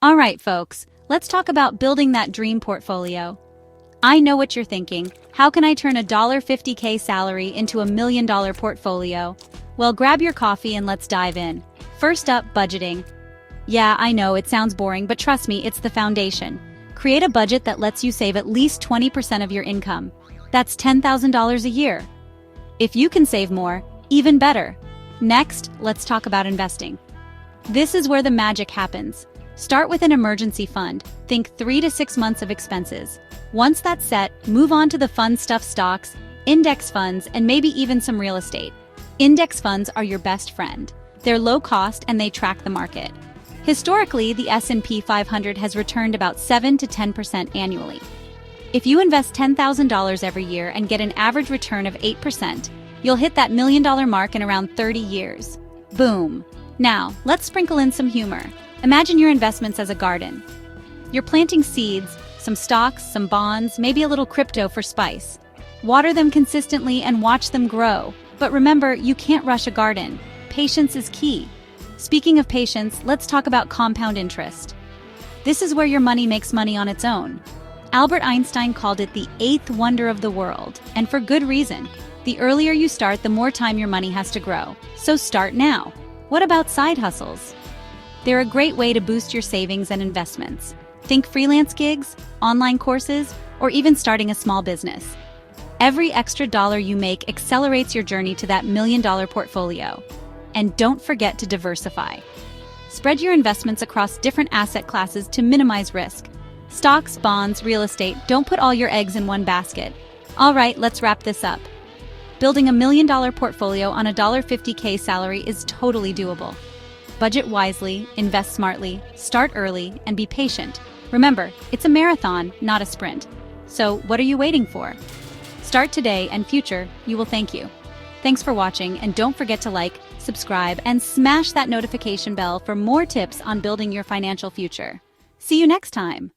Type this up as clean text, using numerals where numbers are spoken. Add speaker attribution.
Speaker 1: All right, folks, let's talk about building that dream portfolio. I know what you're thinking. How can I turn a $50K salary into $1 million portfolio? Well, grab your coffee and let's dive in. First up, budgeting. Yeah, I know it sounds boring, but trust me, it's the foundation. Create a budget that lets you save at least 20% of your income. That's $10,000 a year. If you can save more, even better. Next, let's talk about investing. This is where the magic happens. Start with an emergency fund. Think 3 to 6 months of expenses. Once that's set, move on to the fun stuff: stocks, index funds, and maybe even some real estate. Index funds are your best friend. They're low cost and they track the market. Historically, the S&P 500 has returned about 7 to 10% annually. If you invest $10,000 every year and get an average return of 8%, you'll hit that $1 million mark in around 30 years. Boom! Now, let's sprinkle in some humor. Imagine your investments as a garden. You're planting seeds, some stocks, some bonds, maybe a little crypto for spice. Water them consistently and watch them grow. But remember, you can't rush a garden. Patience is key. Speaking of patience, let's talk about compound interest. This is where your money makes money on its own. Albert Einstein called it the eighth wonder of the world, and for good reason. The earlier you start, the more time your money has to grow. So start now. What about side hustles? They're a great way to boost your savings and investments. Think freelance gigs, online courses, or even starting a small business. Every extra dollar you make accelerates your journey to that $1 million portfolio. And don't forget to diversify. Spread your investments across different asset classes to minimize risk. Stocks, bonds, real estate, don't put all your eggs in one basket. All right, let's wrap this up. Building $1 million portfolio on a $50K salary is totally doable. Budget wisely, invest smartly, start early, and be patient. Remember, it's a marathon, not a sprint. So what are you waiting for? Start today, and future, you will thank you. Thanks for watching, and don't forget to like, subscribe, and smash that notification bell for more tips on building your financial future. See you next time.